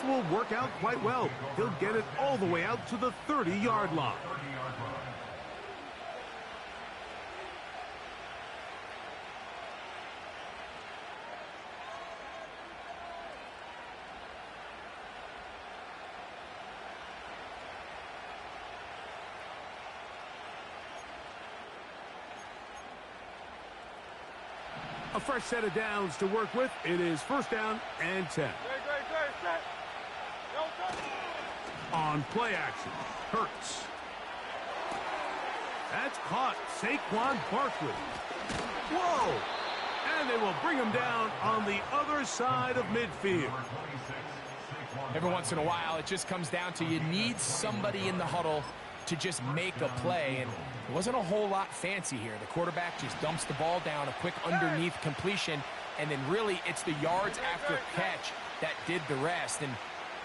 will work out quite well. He'll get it all the way out to the 30-yard line. A fresh set of downs to work with. It is first down and 10. On play action, Hurts. That's caught. Saquon Barkley. Whoa! And they will bring him down on the other side of midfield. Every once in a while, it just comes down to you need somebody in the huddle to just make a play, and it wasn't a whole lot fancy here. The quarterback just dumps the ball down, a quick underneath completion, and then really it's the yards after catch that did the rest, and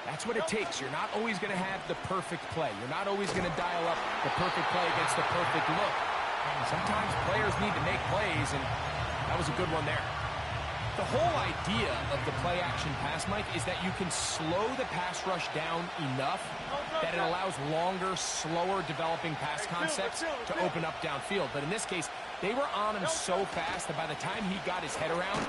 that's what it takes. You're not always going to have the perfect play. You're not always going to dial up the perfect play against the perfect look. Sometimes players need to make plays, and that was a good one there. The whole idea of the play-action pass, Mike, is that you can slow the pass rush down enough that it allows longer, slower developing pass concepts to open up downfield. But in this case, they were on him so fast that by the time he got his head around,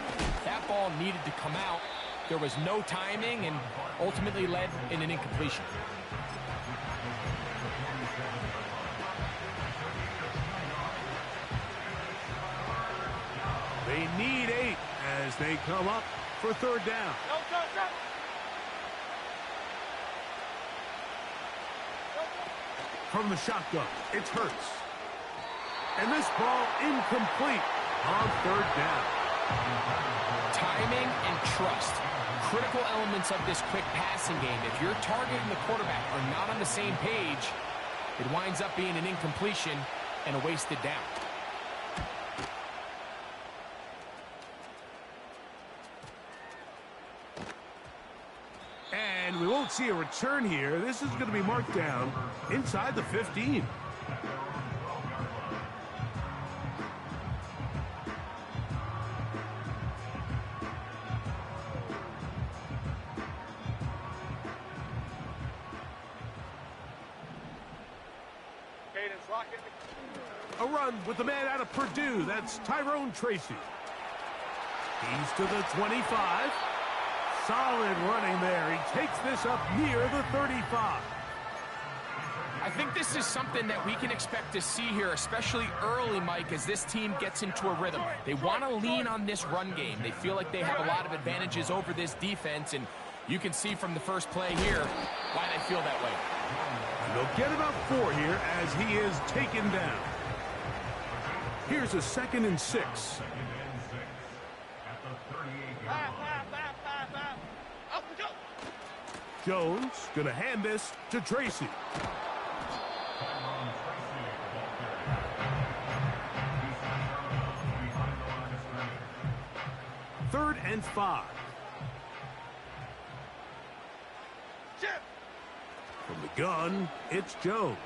that ball needed to come out. There was no timing and ultimately led in an incompletion. They need 8 as they come up for third down. From the shotgun, it's Hurts. And this ball incomplete on third down. Timing and trust. Critical elements of this quick passing game. If your target and the quarterback are not on the same page, it winds up being an incompletion and a wasted down. And we won't see a return here. This is going to be marked down inside the 15. A run with the man out of Purdue. That's Tyrone Tracy. He's to the 25. Solid running there. He takes this up near the 35. I think this is something that we can expect to see here, especially early, Mike, as this team gets into a rhythm. They want to lean on this run game. They feel like they have a lot of advantages over this defense, and you can see from the first play here why they feel that way. And they'll get about 4 here as he is taken down. Here's a 2nd and 6. Jones going to hand this to Tracy. Third and 5. From the gun, it's Jones.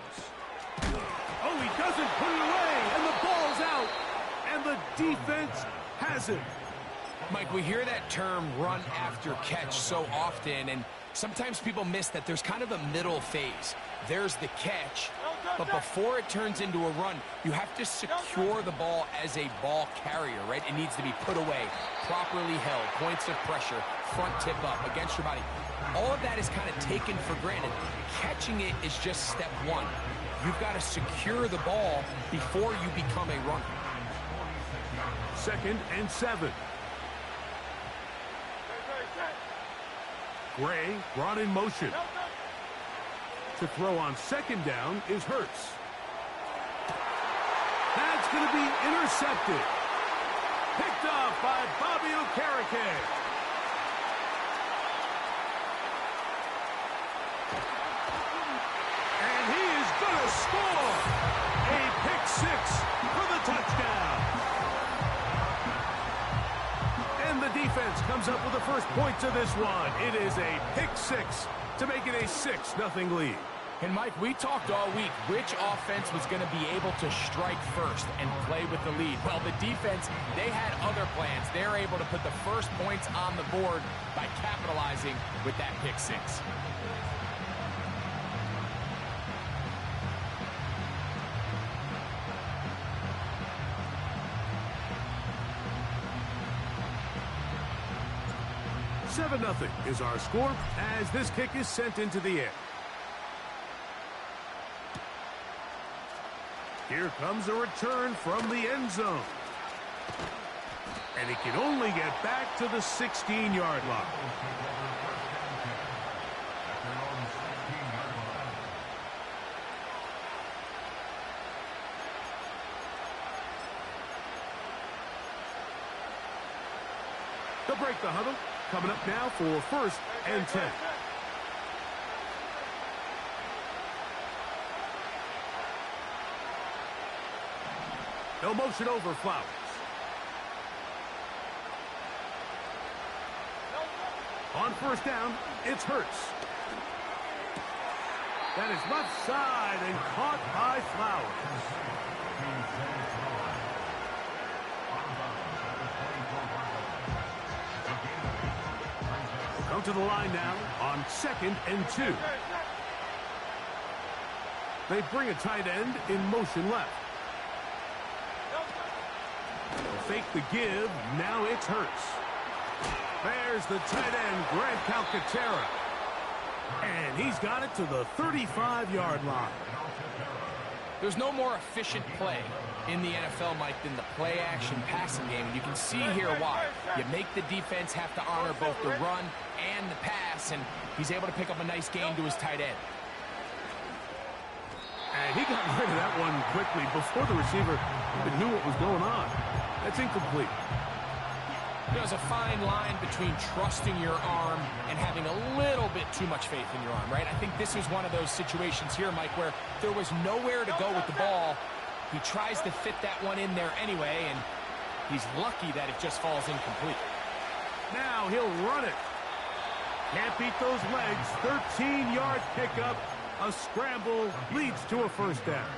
Oh, he doesn't put it away, and the ball's out, and the defense has it. Mike, we hear that term run after catch so often, and sometimes people miss that there's kind of a middle phase. There's the catch, but before it turns into a run, you have to secure the ball as a ball carrier, right? It needs to be put away, properly held, points of pressure, front tip up against your body. All of that is kind of taken for granted. Catching it is just step one. You've got to secure the ball before you become a runner. 2nd and 7. Gray brought in motion. To throw on 2nd down is Hurts. That's going to be intercepted. Picked off by Bobby Okereke. And he is going to score. A pick 6 for the touchdown. And the defense comes up with the first points of this one. It is a pick 6 to make it a 6-0 lead. And Mike, we talked all week which offense was going to be able to strike first and play with the lead. Well, the defense, they had other plans. They're able to put the first points on the board by capitalizing with that pick six. Seven 0 is our score as this kick is sent into the air. Here comes a return from the end zone. And he can only get back to the 16-yard line. They'll break the huddle. Coming up now for 1st and 10. No motion over Flowers. On 1st down, it's Hurts. That is left side and caught by Flowers. Come to the line now on 2nd and 2. They bring a tight end in motion left. Fake the give. Now it's Hurts. There's the tight end, Grant Calcaterra. And he's got it to the 35-yard line. There's no more efficient play in the NFL, Mike, than the play-action passing game. And you can see here why. You make the defense have to honor both the run and the pass, and he's able to pick up a nice gain to his tight end. And he got rid of that one quickly before the receiver even knew what was going on. That's incomplete. There's a fine line between trusting your arm and having a little bit too much faith in your arm, right? I think this is one of those situations here, Mike, where there was nowhere to go with the ball. He tries to fit that one in there anyway, and he's lucky that it just falls incomplete. Now he'll run it. Can't beat those legs. 13-yard pickup. A scramble leads to a 1st down.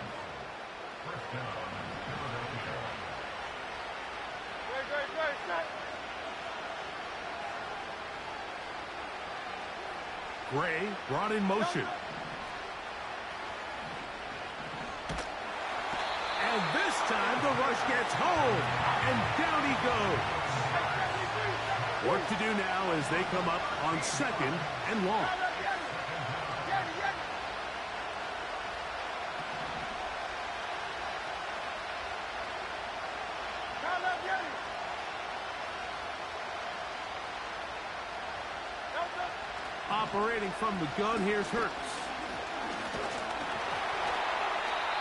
Gray brought in motion. And this time the rush gets home. And down he goes. Work to do now as they come up on 2nd and long. Operating from the gun, here's Hurts.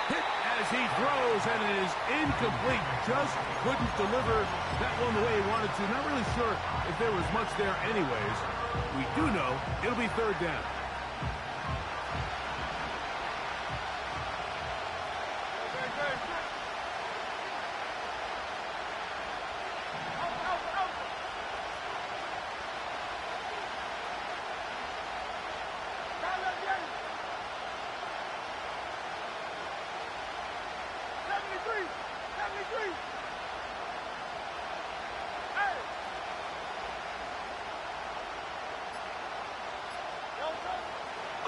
Hit as he throws, and it is incomplete. Just couldn't deliver that one the way he wanted to. Not really sure if there was much there anyways. We do know it'll be 3rd down.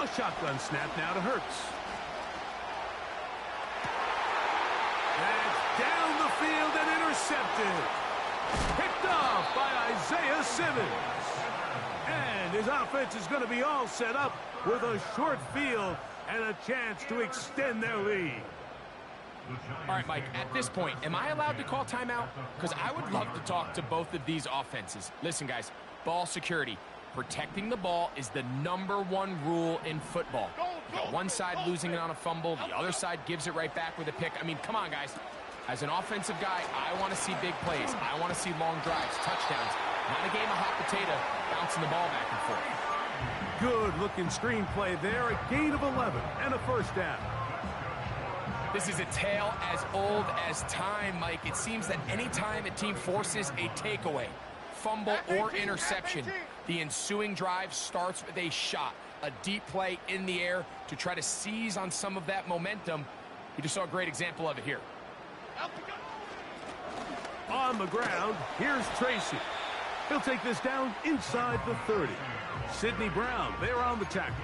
A shotgun snap now to Hurts. That's down the field and intercepted. Picked off by Isaiah Simmons. And his offense is going to be all set up with a short field and a chance to extend their lead. All right, Mike, at this point, am I allowed to call timeout? Because I would love to talk to both of these offenses. Listen, guys, ball security. Protecting the ball is the #1 rule in football. You got one side losing it on a fumble, the other side gives it right back with a pick. I mean, come on, guys. As an offensive guy, I want to see big plays. I want to see long drives, touchdowns. Not a game of hot potato, bouncing the ball back and forth. Good-looking screenplay there. A gain of 11 and a 1st down. This is a tale as old as time, Mike. It seems that any time a team forces a takeaway, fumble, or interception, The ensuing drive starts with a shot, a deep play in the air to try to seize on some of that momentum. We just saw a great example of it here. On the ground, here's Tracy. He'll take this down inside the 30. Sidney Brown, they're on the tackle.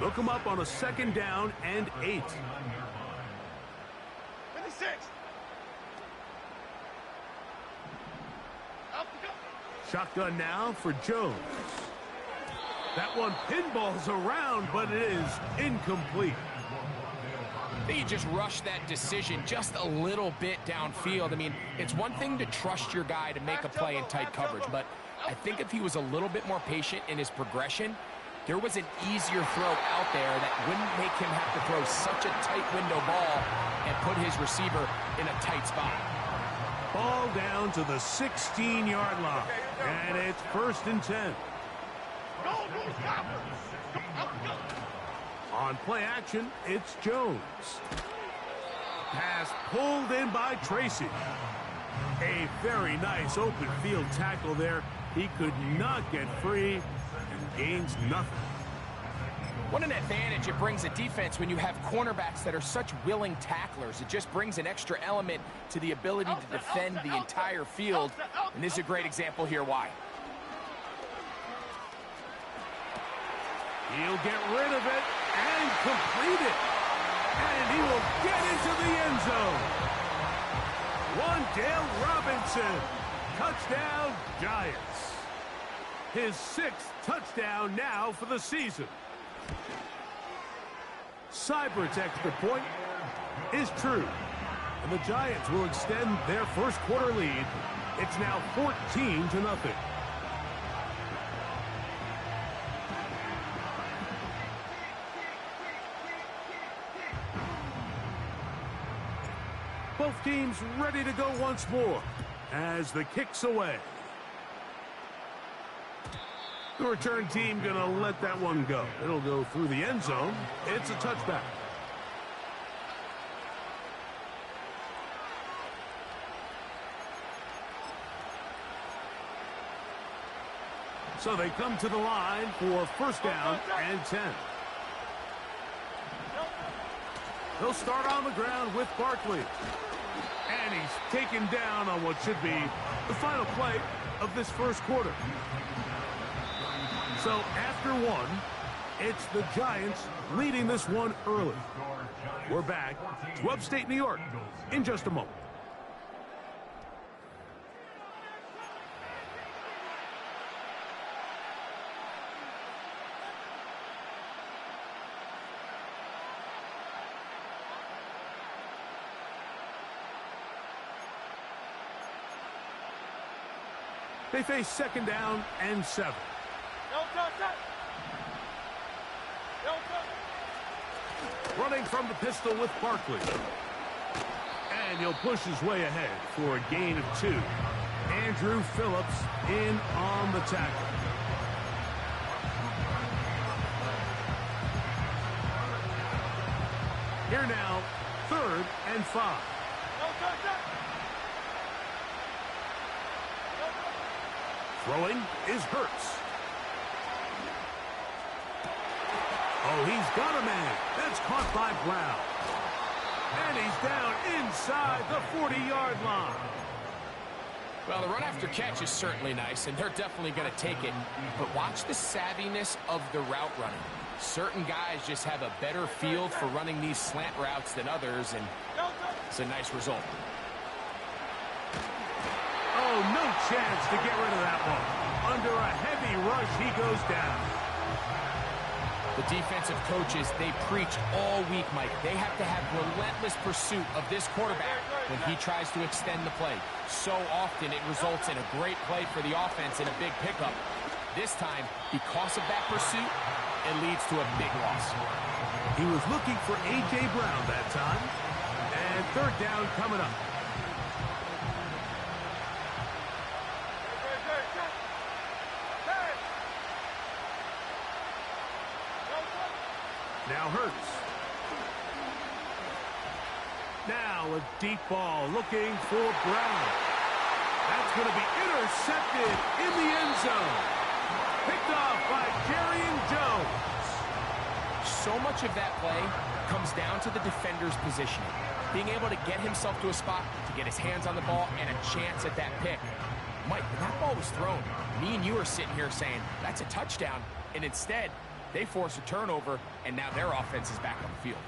Look him up on a 2nd down and 8. 56. Shotgun now for Jones. That one pinballs around, but it is incomplete. I think he just rushed that decision just a little bit downfield. I mean, it's one thing to trust your guy to make a play in tight coverage, but I think if he was a little bit more patient in his progression, there was an easier throw out there that wouldn't make him have to throw such a tight window ball and put his receiver in a tight spot. Ball down to the 16-yard line, and it's 1st and 10. On play action, it's Jones. Pass pulled in by Tracy. A very nice open field tackle there. He could not get free and gains nothing. What an advantage it brings a defense when you have cornerbacks that are such willing tacklers. It just brings an extra element to the ability to defend the entire field. And this is a great example here why. He'll get rid of it and complete it. And he will get into the end zone. Wan'Dale Robinson. Touchdown, Giants. His 6th touchdown now for the season. Seibert's extra point is true. And the Giants will extend their first quarter lead. It's now 14-0. Both teams ready to go once more as the kick's away. The return team going to let that one go. It'll go through the end zone. It's a touchback. So they come to the line for 1st down and 10. He'll start on the ground with Barkley. And he's taken down on what should be the final play of this first quarter. So after 1, it's the Giants leading this one early. We're back to upstate New York in just a moment. They face 2nd down and 7. Running from the pistol with Barkley. And he'll push his way ahead for a gain of 2. Andrew Phillips in on the tackle. Here now, 3rd and 5. Throwing is Hurts. Oh, he's got a man. That's caught by Brown. And he's down inside the 40-yard line. Well, the run after catch is certainly nice, and they're definitely going to take it. But watch the savviness of the route running. Certain guys just have a better feel for running these slant routes than others, and it's a nice result. Oh, no chance to get rid of that one. Under a heavy rush, he goes down. The defensive coaches, they preach all week, Mike. They have to have relentless pursuit of this quarterback when he tries to extend the play. So often it results in a great play for the offense and a big pickup. This time, because of that pursuit, it leads to a big loss. He was looking for A.J. Brown that time. And 3rd down coming up. Now Hurts. Now a deep ball looking for Brown. That's going to be intercepted in the end zone. Picked off by Jarrian Jones. So much of that play comes down to the defender's positioning. Being able to get himself to a spot, to get his hands on the ball, and a chance at that pick. Mike, when that ball was thrown, me and you are sitting here saying, that's a touchdown. And instead, they force a turnover, and now their offense is back on the field.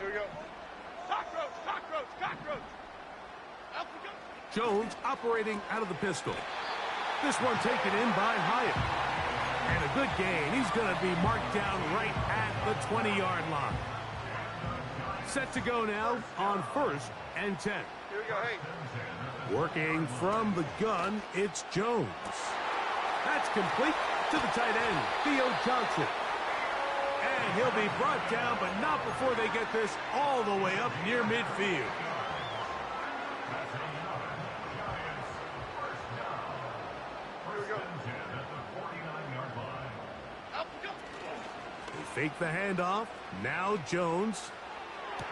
Here we go. Cockroach, cockroach, cockroach. Out we go. Jones operating out of the pistol. This one taken in by Hyatt. And a good gain. He's going to be marked down right at the 20-yard line. Set to go now on 1st and 10. Here we go, hey. Working from the gun, it's Jones. That's complete to the tight end, Theo Johnson. And he'll be brought down, but not before they get this all the way up near midfield. Fake the handoff. Now Jones.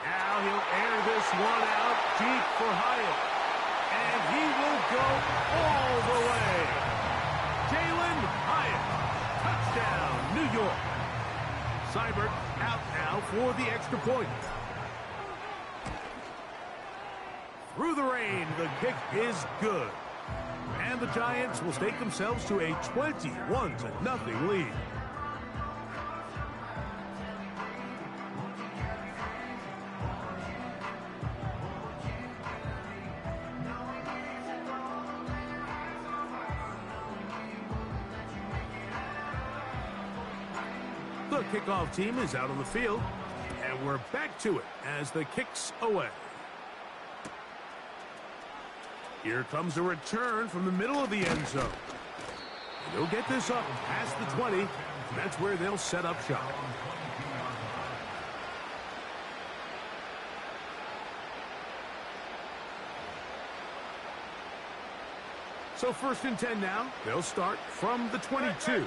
Now he'll air this one out deep for Hyatt. And he will go all the way. Jalin Hyatt. Touchdown, New York. Seibert out now for the extra point. Through the rain, the kick is good. And the Giants will stake themselves to a 21-0 lead. The kickoff team is out on the field, and we're back to it as the kick's away. Here comes a return from the middle of the end zone. And they'll get this up past the 20, and that's where they'll set up shop. So 1st and 10 now. They'll start from the 22.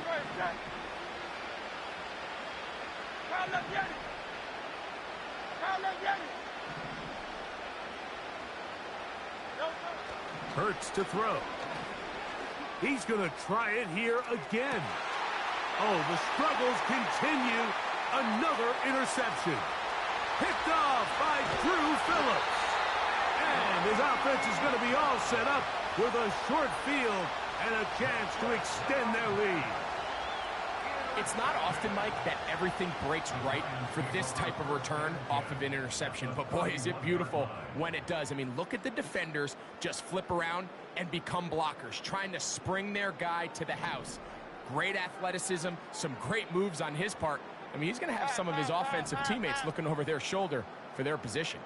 Hurts to throw. He's going to try it here again. Oh, the struggles continue. Another interception. Picked off by Drew Phillips. And his offense is going to be all set up with a short field and a chance to extend their lead. It's not often, Mike, that everything breaks right for this type of return off of an interception. But, boy, is it beautiful when it does. I mean, look at the defenders just flip around and become blockers, trying to spring their guy to the house. Great athleticism, some great moves on his part. I mean, he's going to have some of his offensive teammates looking over their shoulder for their position.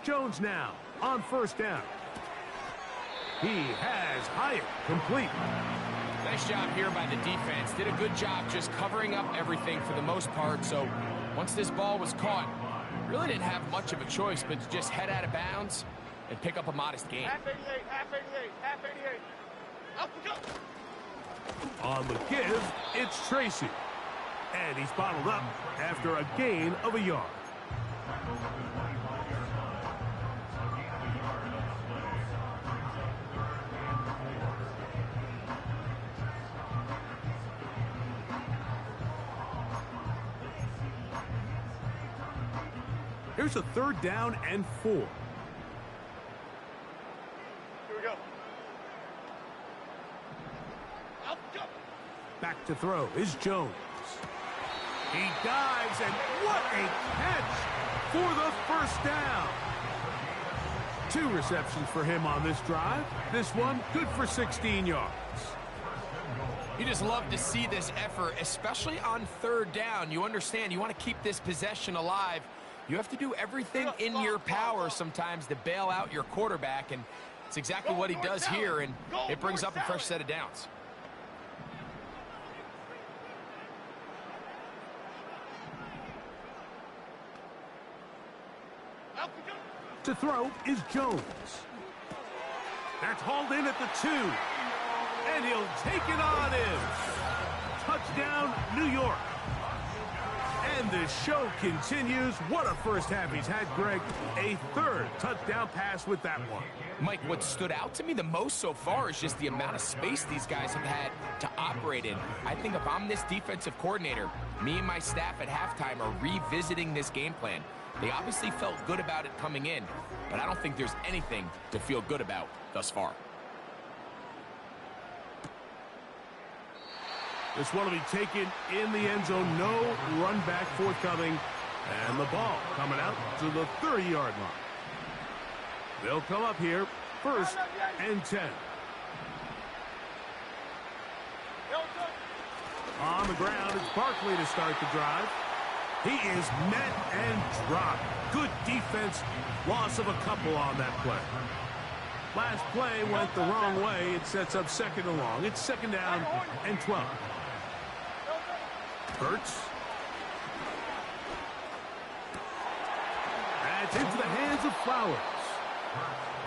Jones now on 1st down. He has Hyatt complete. Nice job here by the defense. Did a good job just covering up everything for the most part. So once this ball was caught, really didn't have much of a choice but to just head out of bounds and pick up a modest gain. Half 88, half 88, half 88. Up we go. On the give, it's Tracy. And he's bottled up after a gain of a yard. Here's a 3rd down and 4. Here we go. Up we go. Back to throw is Jones. He dives, and what a catch for the 1st down. 2 receptions for him on this drive. This one good for 16 yards. You just love to see this effort, especially on 3rd down. You understand, you want to keep this possession alive. You have to do everything in your power sometimes to bail out your quarterback, and it's exactly what he does here, and it brings up a fresh set of downs. To throw is Jones. That's hauled in at the 2. And he'll take it on in. down, New York. And the show continues. What a first half he's had, Greg. A third touchdown pass with that one. Mike, what stood out to me the most so far is just the amount of space these guys have had to operate in. I think if I'm this defensive coordinator, me and my staff at halftime are revisiting this game plan. They obviously felt good about it coming in, but I don't think there's anything to feel good about thus far. This one will be taken in the end zone. No run back forthcoming. And the ball coming out to the 30-yard line. They'll come up here, 1st and 10. On the ground, it's Barkley to start the drive. He is met and dropped. Good defense. Loss of a couple on that play. Last play went the wrong way. It sets up 2nd and long. It's 2nd down and 12. Hurts. That's into the hands of Flowers.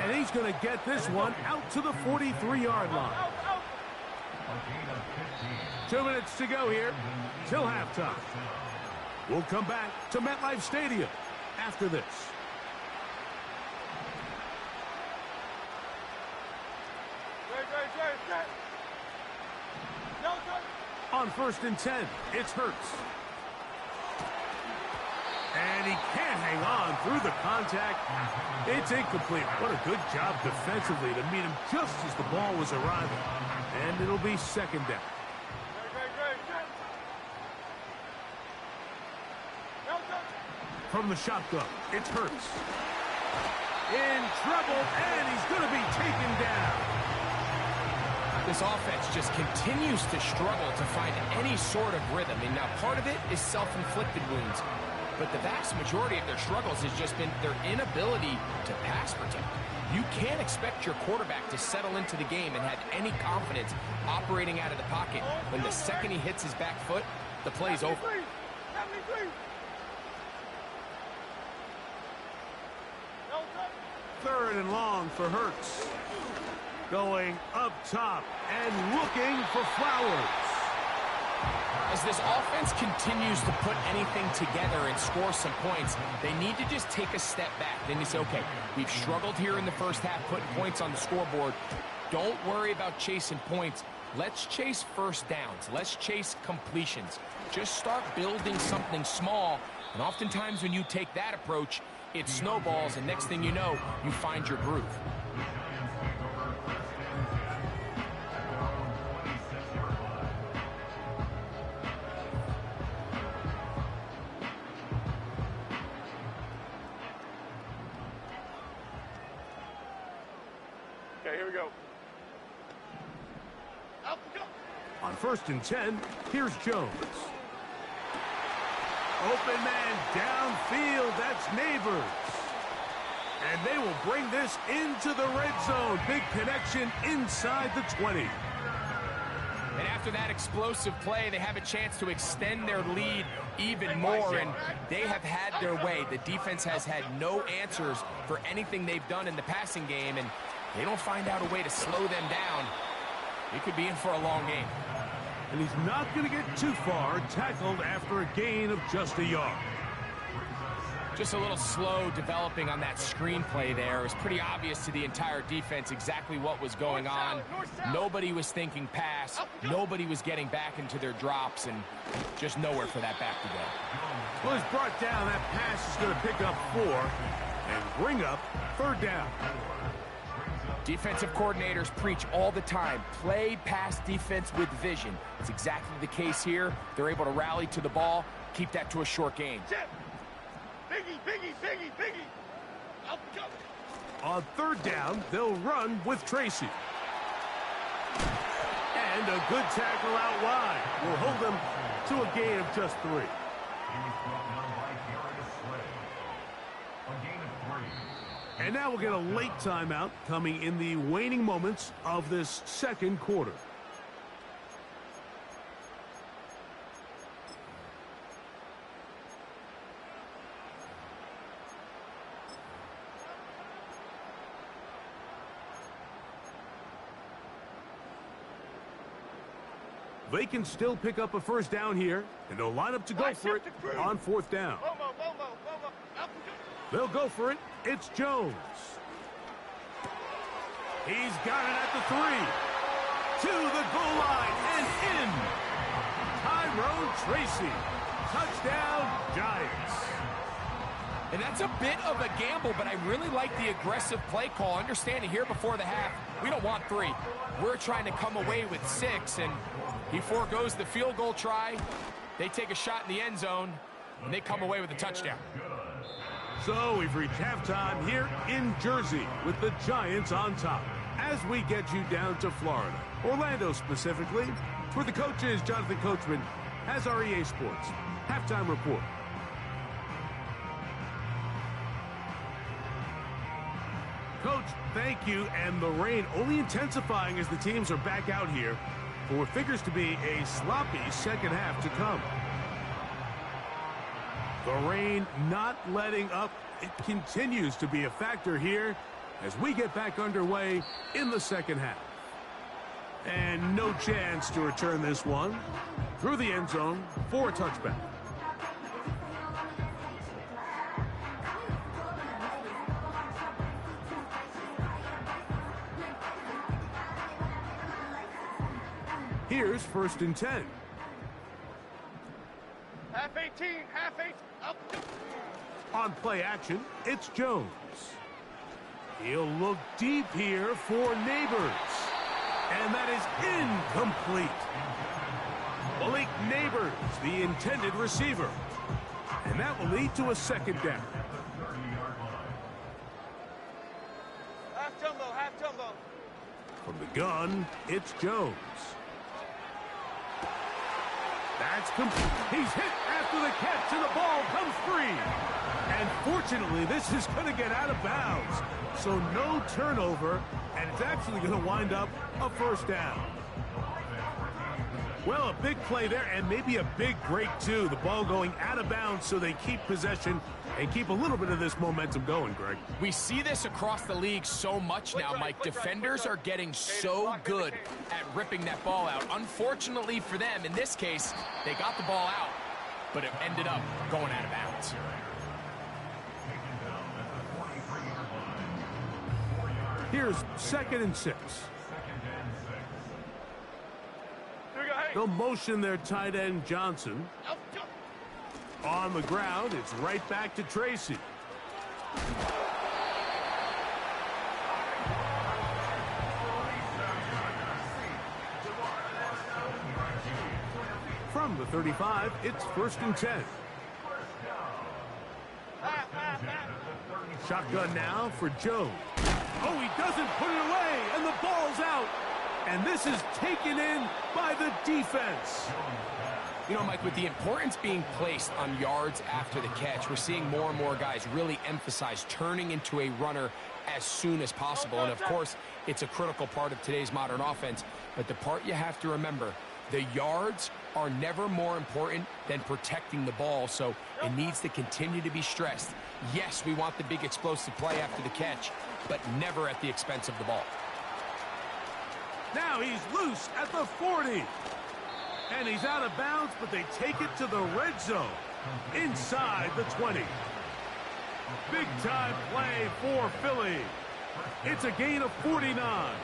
And he's going to get this one out to the 43-yard line. 2 minutes to go here till halftime. We'll come back to MetLife Stadium after this. On 1st and 10, it's Hurts. And he can't hang on through the contact. It's incomplete. What a good job defensively to meet him just as the ball was arriving. And it'll be 2nd down. From the shotgun, it's Hurts. In trouble, and he's going to be taken down. This offense just continues to struggle to find any sort of rhythm. And now part of it is self-inflicted wounds. But the vast majority of their struggles has just been their inability to pass protect. You can't expect your quarterback to settle into the game and have any confidence operating out of the pocket when the second he hits his back foot, the play's over. 3rd and long for Hurts. Going up top and looking for Flowers. As this offense continues to put anything together and score some points, they need to just take a step back. Then you say, okay, we've struggled here in the first half putting points on the scoreboard. Don't worry about chasing points. Let's chase first downs. Let's chase completions. Just start building something small. And oftentimes when you take that approach, it snowballs, and next thing you know, you find your groove. Okay, here we go. Up, go. On 1st and 10, here's Jones. Open man downfield, that's Neighbors. And they will bring this into the red zone. Big connection inside the 20. And after that explosive play, they have a chance to extend their lead even more, and they have had their way. The defense has had no answers for anything they've done in the passing game, and they don't find out a way to slow them down. It could be in for a long game. And he's not going to get too far, tackled after a gain of just a yard. Just a little slow developing on that screenplay there. It was pretty obvious to the entire defense exactly what was going on. Nobody was thinking pass. Nobody was getting back into their drops, and just nowhere for that back to go. Well, he's brought down. That pass is going to pick up 4 and bring up 3rd down. Defensive coordinators preach all the time, play pass defense with vision. It's exactly the case here. They're able to rally to the ball, keep that to a short game. Biggie. Up, go. On 3rd down, they'll run with Tracy. And a good tackle out wide will hold them to a gain of just 3. And now we'll get a late timeout coming in the waning moments of this 2nd quarter. They can still pick up a first down here, and they'll line up to go for it on fourth down. They'll go for it. It's Jones. He's got it at the 3. To the goal line and in. Tyrone Tracy. Touchdown, Giants. And that's a bit of a gamble, but I really like the aggressive play call. Understanding here before the half, we don't want 3. We're trying to come away with 6, and he forgoes the field goal try. They take a shot in the end zone, and they come away with a touchdown. So we've reached halftime here in Jersey with the Giants on top. As we get you down to Florida, Orlando specifically, where the coach is, Jonathan Coachman, has our EA Sports halftime report. Coach, thank you, and the rain only intensifying as the teams are back out here for what figures to be a sloppy second half to come. The rain not letting up. It continues to be a factor here as we get back underway in the second half. And no chance to return this one through the end zone for a touchback. Here's 1st and 10. Half 18, half 8. Up. On play action, it's Jones. He'll look deep here for Neighbors. And that is incomplete. Malik Neighbors, the intended receiver. And that will lead to a second down. Half jumbo, half jumbo. From the gun, it's Jones. That's complete. He's hit after the catch, and the ball comes free. And fortunately, this is going to get out of bounds. So no turnover, and it's actually going to wind up a first down. Well, a big play there, and maybe a big break, too. The ball going out of bounds so they keep possession and keep a little bit of this momentum going, Greg. We see this across the league so much now, Mike. Defenders are getting so good at ripping that ball out. Unfortunately for them, in this case, they got the ball out, but it ended up going out of bounds. Here's 2nd and 6. They'll motion their tight end, Johnson. On the ground, it's right back to Tracy. From the 35, it's 1st and 10. Shotgun now for Jones. Oh, he doesn't put it away, and the ball's out. And this is taken in by the defense. You know, Mike, with the importance being placed on yards after the catch, we're seeing more and more guys really emphasize turning into a runner as soon as possible. And, of course, it's a critical part of today's modern offense. But the part you have to remember, the yards are never more important than protecting the ball, so it needs to continue to be stressed. Yes, we want the big explosive play after the catch, but never at the expense of the ball. Now he's loose at the 40. And he's out of bounds, but they take it to the red zone. Inside the 20. Big time play for Philly. It's a gain of 49.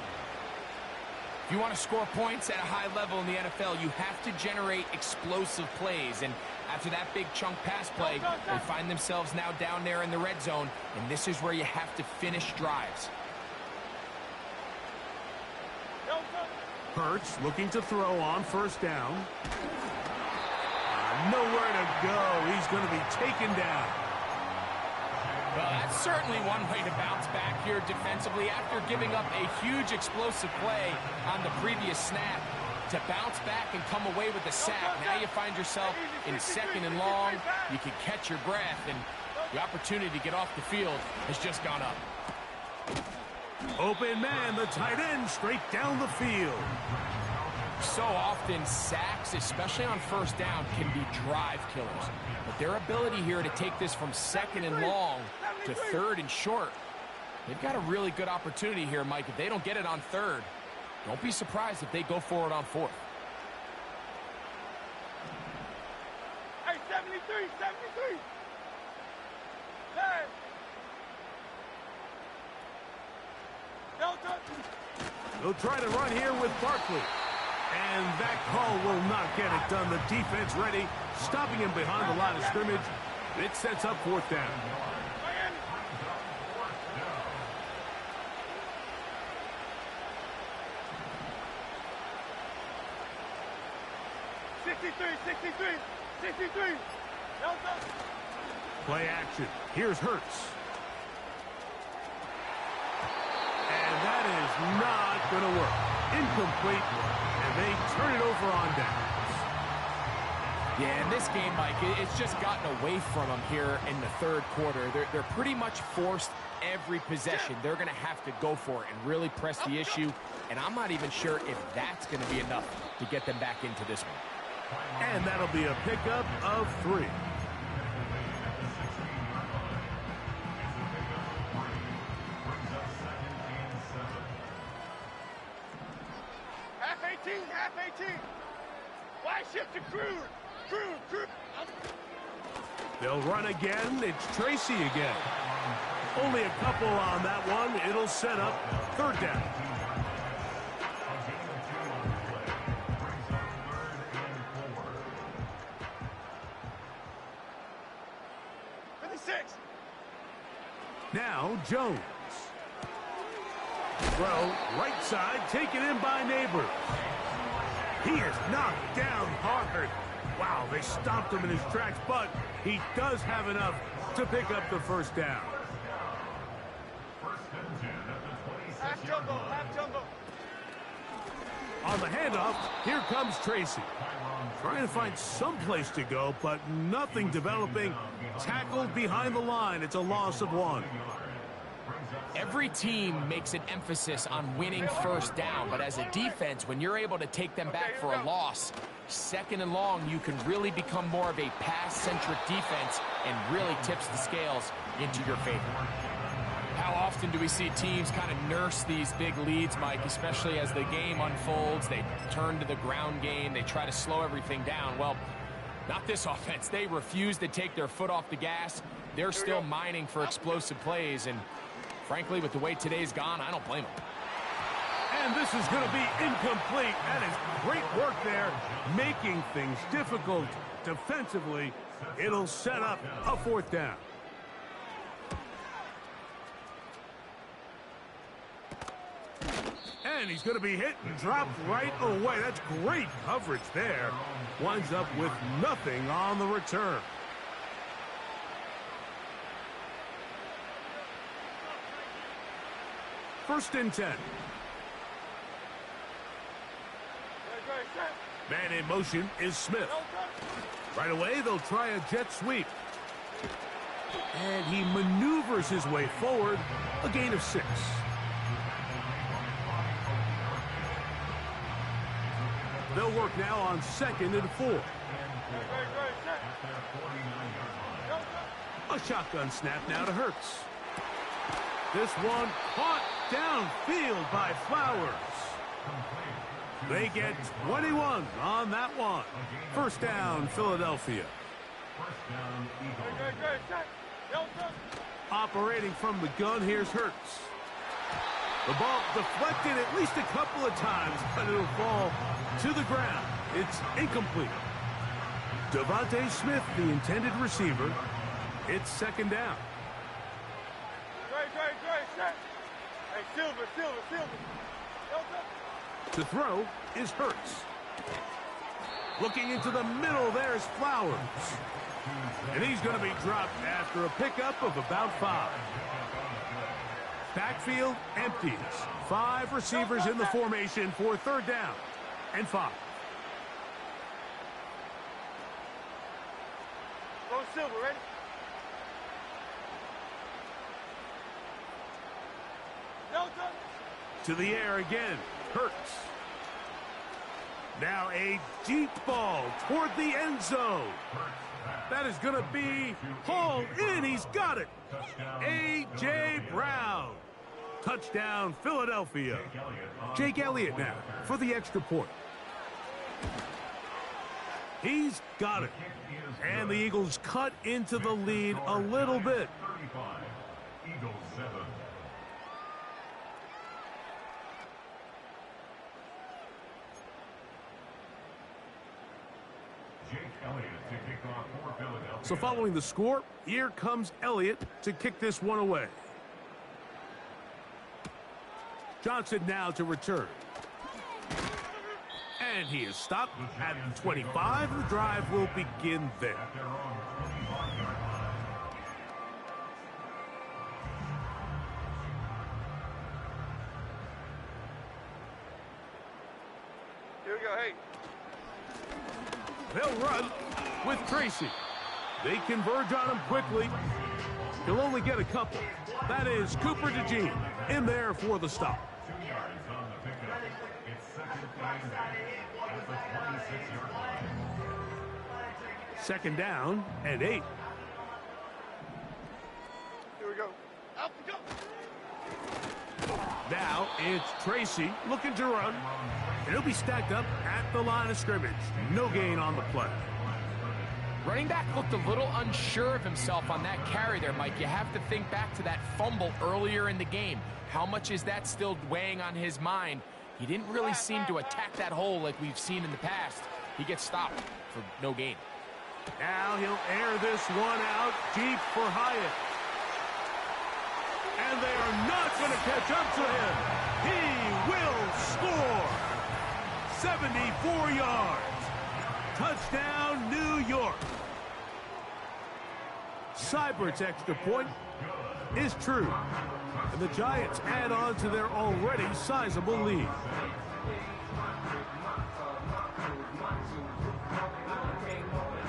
If you want to score points at a high level in the NFL, you have to generate explosive plays. And after that big chunk pass play, they find themselves now down there in the red zone. And this is where you have to finish drives. Hurts looking to throw on 1st down. Nowhere to go. He's going to be taken down. Well, that's certainly one way to bounce back here defensively after giving up a huge explosive play on the previous snap. To bounce back and come away with a sack. Now you find yourself in 2nd and long. You can catch your breath, and the opportunity to get off the field has just gone up. Open man, the tight end, straight down the field. So often, sacks, especially on 1st down, can be drive killers. But their ability here to take this from 2nd and long to 3rd and short, they've got a really good opportunity here, Mike. If they don't get it on 3rd, don't be surprised if they go for it on 4th. 73, 73. Hey. Delta. They'll try to run here with Barkley. And that call will not get it done. The defense ready, stopping him behind the line of scrimmage. It sets up fourth down. Miami. 63. 63. Delta. Play action. Here's Hurts. And that is not going to work. Incomplete. And they turn it over on downs. Yeah, in this game, Mike, it's just gotten away from them here in the third quarter. They're pretty much forced every possession. They're going to have to go for it and really press the issue. And I'm not even sure if that's going to be enough to get them back into this one. And that'll be a pickup of 3. Half 18. Wide shift to Cruz. Cruz. They'll run again. It's Tracy again. Only a couple on that one. It'll set up third down. Now Jones. Throw right side, taken in by Neighbors. He is knocked down hard. Wow, they stopped him in his tracks, but he does have enough to pick up the first down. Half jumbo. On the handoff, here comes Tracy. Trying to find some place to go, but nothing developing. Tackled behind the line. It's a loss of 1. Every team makes an emphasis on winning first down, but as a defense, when you're able to take them back for a loss, second and long, you can really become more of a pass-centric defense and really tips the scales into your favor. How often do we see teams kind of nurse these big leads, Mike, especially as the game unfolds? They turn to the ground game. They try to slow everything down. Well, not this offense. They refuse to take their foot off the gas. They're still mining for explosive plays, and frankly, with the way today's gone, I don't blame them. And this is going to be incomplete. That is great work there, making things difficult defensively. It'll set up a fourth down. And he's going to be hit and dropped right away. That's great coverage there. Winds up with nothing on the return. First and 10. Man in motion is Smith. Right away, they'll try a jet sweep. And he maneuvers his way forward, a gain of 6. They'll work now on 2nd and 4. A shotgun snap now to Hurts. This one caught downfield by Flowers. They get 21 on that one. First down, Philadelphia. Operating from the gun, here's Hurts. The ball deflected at least a couple of times, but it'll fall to the ground. It's incomplete. Devontae Smith, the intended receiver. It's second down. Hey, Silver. To throw is Hurts. Looking into the middle, there's Flowers. And he's going to be dropped after a pickup of about 5. Backfield empties. 5 receivers in the formation for third down and 5. Go Silver, ready? To the air again. Hurts. Now a deep ball toward the end zone. That is going to be hauled in. He's got it. A.J. Brown. Touchdown, Philadelphia. Jake Elliott now for the extra point. He's got it. And the Eagles cut into the lead a little bit. 35, Eagles 7. Jake Elliott to kick off for Philadelphia. So following the score, here comes Elliott to kick this one away. Johnson now to return. And he is stopped at the 25. The drive will begin there. At their own 25-yard line. Here we go, hey. They'll run with Tracy. They converge on him quickly. He'll only get a couple. That is Cooper DeJean in there for the stop. 2 yards on the pickup. It's second and 8 at the 26-yard line. Second down and 8. Here we go. Out we go. Now it's Tracy looking to run. And he'll be stacked up at the line of scrimmage. No gain on the play. Running back looked a little unsure of himself on that carry there, Mike. You have to think back to that fumble earlier in the game. How much is that still weighing on his mind? He didn't really seem to attack that hole like we've seen in the past. He gets stopped for no gain. Now he'll air this one out deep for Hyatt. And they are not going to catch up to him. He will score. 74 yards. Touchdown, New York. Seibert's extra point is true. And the Giants add on to their already sizable lead.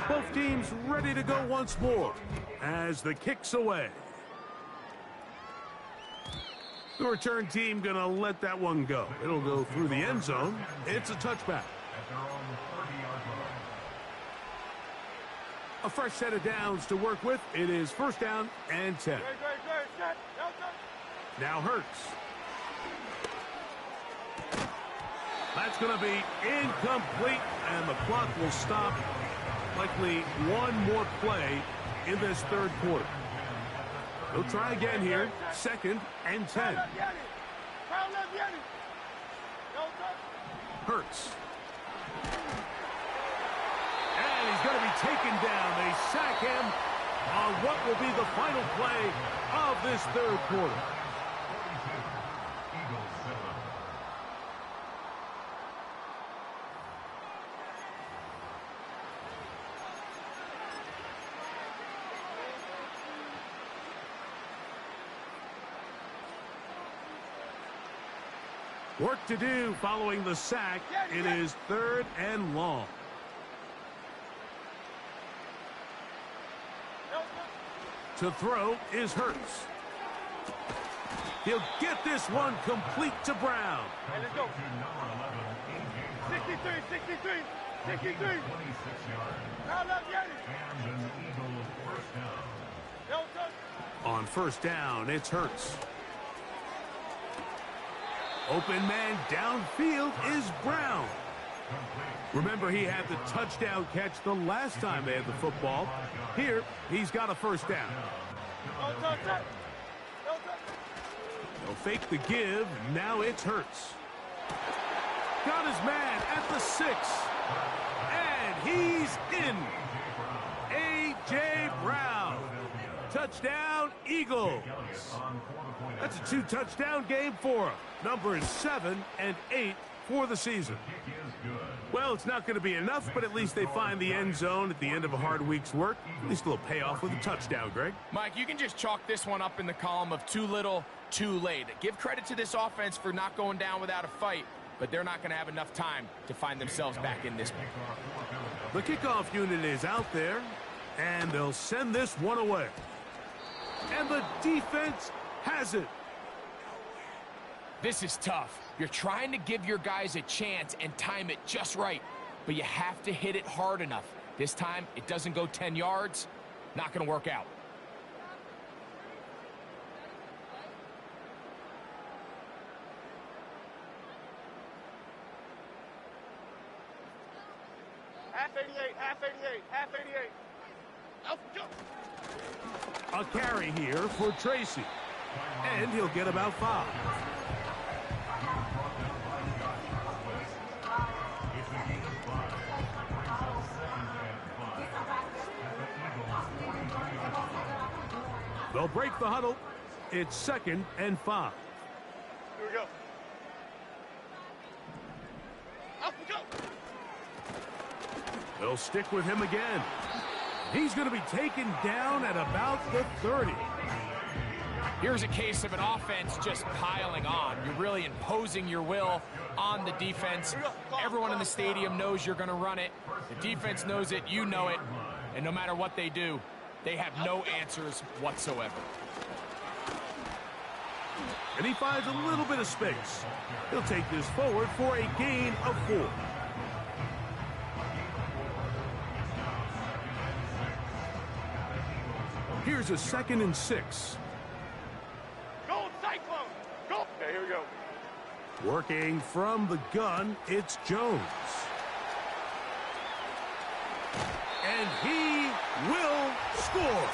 Both teams ready to go once more as the kick's away. The return team gonna let that one go. It'll go through the end zone. It's a touchback. At their own 30-yard line. A fresh set of downs to work with. It is first down and 10. Great, set. Now Hurts. That's going to be incomplete, and the clock will stop. Likely one more play in this third quarter. They'll try again here. Second and 10. Hurts. And he's going to be taken down. They sack him on what will be the final play of this third quarter. 42, Eagles 7. Work to do following the sack. It is third and long. To throw is Hurts. He'll get this one complete to Brown. Hey, let's go. To number 11, A.J. 63. 26 yards. Now let's get it. And an Eagles first down. On first down, it's Hurts. Open man downfield is Brown. Remember, he had the touchdown catch the last time they had the football. Here, he's got a first down. They'll fake the give. Now it's Hurts. Got his man at the 6. And he's in. A.J. Brown. Touchdown, Eagles. That's a 2-touchdown game for him. Numbers 7 and 8 for the season. Well, it's not going to be enough, but at least they find the end zone at the end of a hard week's work. At least a little payoff with a touchdown, Greg. Mike, you can just chalk this one up in the column of too little, too late. Give credit to this offense for not going down without a fight, but they're not going to have enough time to find themselves back in this one. The kickoff unit is out there, and they'll send this one away. And the defense has it. This is tough. You're trying to give your guys a chance and time it just right, but you have to hit it hard enough. This time, it doesn't go 10 yards. Not going to work out. Half 88, half. A carry here for Tracy. And he'll get about 5. They'll break the huddle. It's 2nd and 5. Here we go. Up we go. They'll stick with him again. He's going to be taken down at about the 30. Here's a case of an offense just piling on. You're really imposing your will on the defense. Everyone in the stadium knows you're going to run it. The defense knows it, you know it. And no matter what they do, they have no answers whatsoever. And he finds a little bit of space. He'll take this forward for a gain of 4. Here's a 2nd and 6. Go Cyclone. Go. Okay, here we go. Working from the gun, it's Jones. And he will score.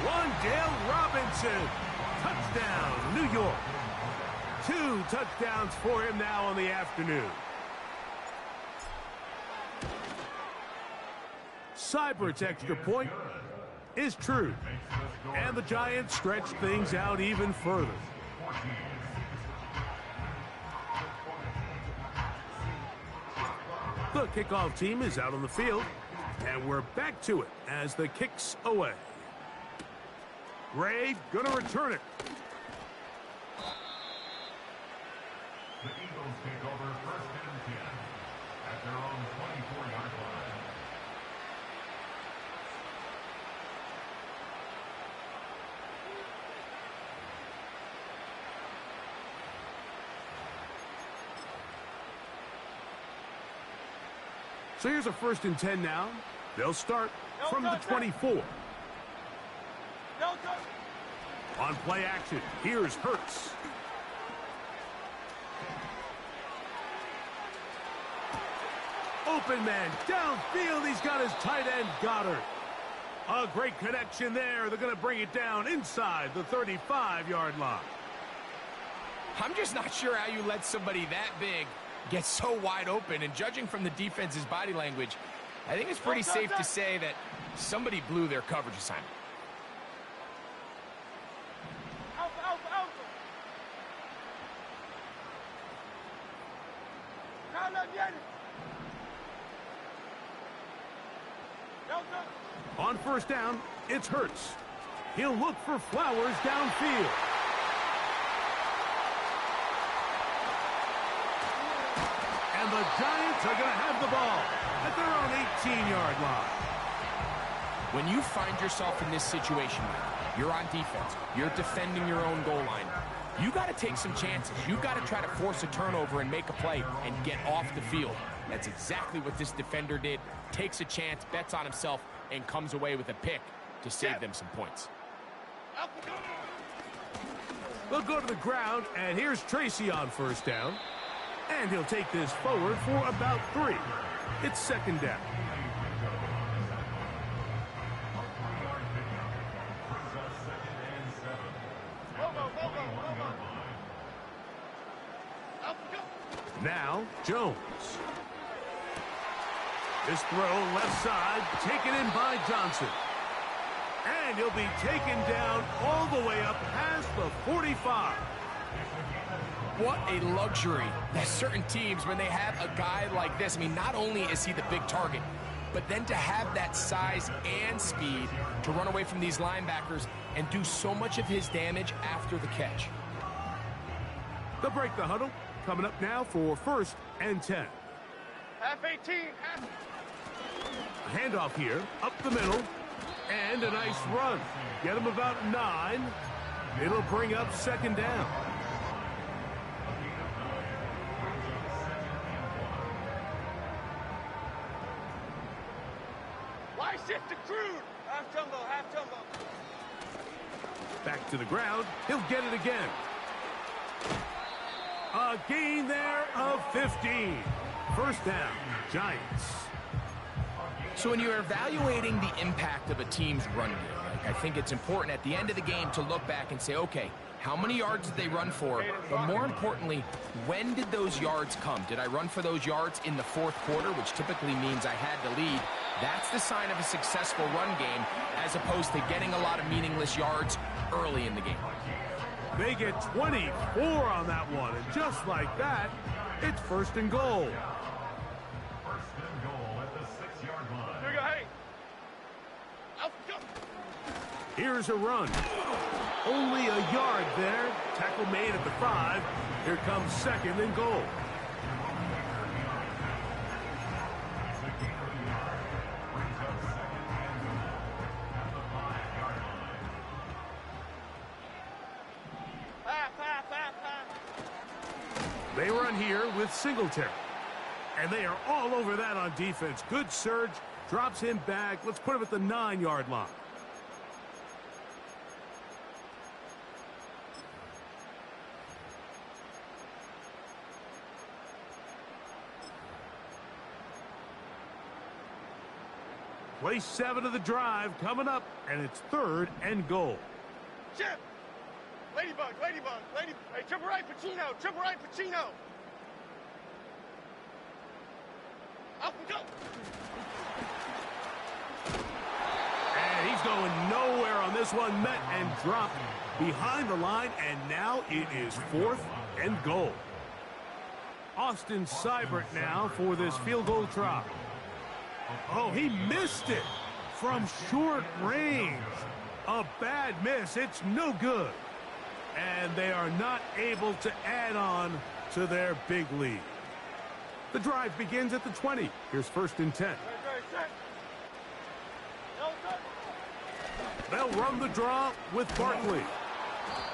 Wan'Dale Robinson. Touchdown, New York. 2 touchdowns for him now on the afternoon. Seibert's extra point is true. And the Giants stretch things out even further. The kickoff team is out on the field. And we're back to it as the kick's away. Ray gonna return it. The Eagles take over 1st and 10 at their own 24-yard line. So here's a 1st and 10 now. They'll start from the 24. On play action, here's Hurts. Open man, downfield, he's got his tight end, Goddard. A great connection there. They're going to bring it down inside the 35-yard line. I'm just not sure how you let somebody that big get so wide open. And judging from the defense's body language, I think it's pretty safe to say that somebody blew their coverage assignment. On 1st down, it's Hurts. He'll look for Flowers downfield. And the Giants are going to have the ball at their own 18-yard line. When you find yourself in this situation, you're on defense, you're defending your own goal line, you got to take some chances. You got to try to force a turnover and make a play and get off the field. That's exactly what this defender did. Takes a chance, bets on himself, and comes away with a pick to save them some points. They'll go to the ground, and here's Tracy on 1st down. And he'll take this forward for about 3. It's 2nd down. Now, Jones. This throw left side, taken in by Johnson. And he'll be taken down all the way up past the 45. What a luxury. There's certain teams, when they have a guy like this, I mean, not only is he the big target, but then to have that size and speed to run away from these linebackers and do so much of his damage after the catch. They'll break the huddle. Coming up now for 1st and 10. Half 18. A handoff here, up the middle, and a nice run. Get him about 9. It'll bring up 2nd down. Why shift to crude? Half jumbo, half jumbo. Back to the ground. He'll get it again. A gain there of 15. 1st down, Giants. So when you're evaluating the impact of a team's run game, I think it's important at the end of the game to look back and say, okay, how many yards did they run for? But more importantly, when did those yards come? Did I run for those yards in the fourth quarter, which typically means I had the lead? That's the sign of a successful run game, as opposed to getting a lot of meaningless yards early in the game. They get 24 on that one, and just like that, it's first and goal. First and goal at the 6-yard line. Here we go, hey. Out, go. Here's a run. Only a yard there. Tackle made at the 5. Here comes second and goal. They run here with Singletary. And they are all over that on defense. Good surge. Drops him back. Let's put him at the 9-yard line. Play 7 of the drive coming up, and it's third and goal. Chip. Ladybug, ladybug, ladybug. Hey, triple right, Pacino. Triple right, Pacino. Up and go. And he's going nowhere on this one. Met and dropped behind the line, and now it is fourth and goal. Austin Seibert now for this field goal try. Oh, he missed it from short range. A bad miss. It's no good. And they are not able to add on to their big lead. The drive begins at the 20. Here's first and 10. They'll run the draw with Barkley.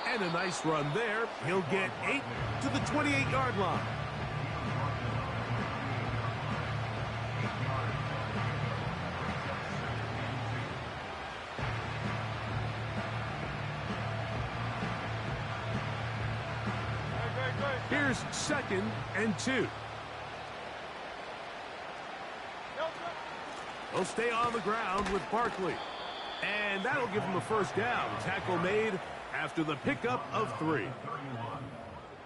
And a nice run there. He'll get 8 to the 28-yard line. Here's second and 2. They'll stay on the ground with Barkley. And that'll give them a first down. Tackle made after the pickup of 3.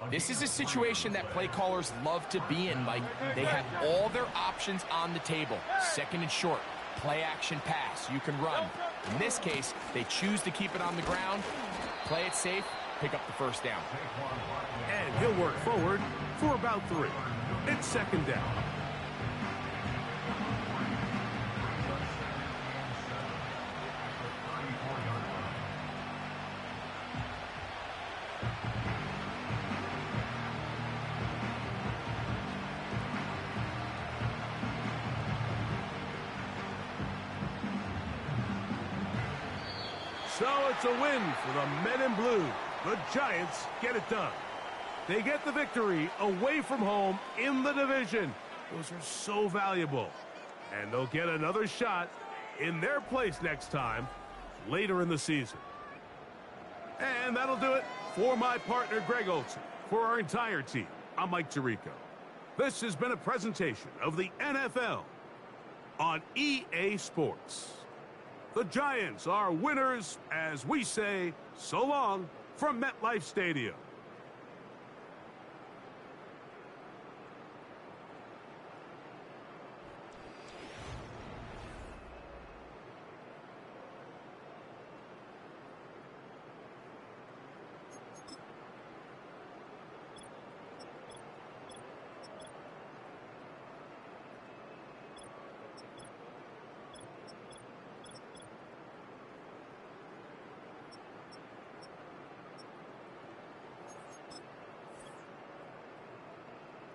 This is a situation that play callers love to be in, Mike. They have all their options on the table. Second and short, play action pass. You can run. In this case, they choose to keep it on the ground, play it safe, pick up the first down. And he'll work forward for about 3. It's second down. So it's a win for the men in blue. The Giants get it done. They get the victory away from home in the division. Those are so valuable. And they'll get another shot in their place next time later in the season. And that'll do it for my partner, Greg Olson. For our entire team, I'm Mike Tirico. This has been a presentation of the NFL on EA Sports. The Giants are winners as we say so long from MetLife Stadium.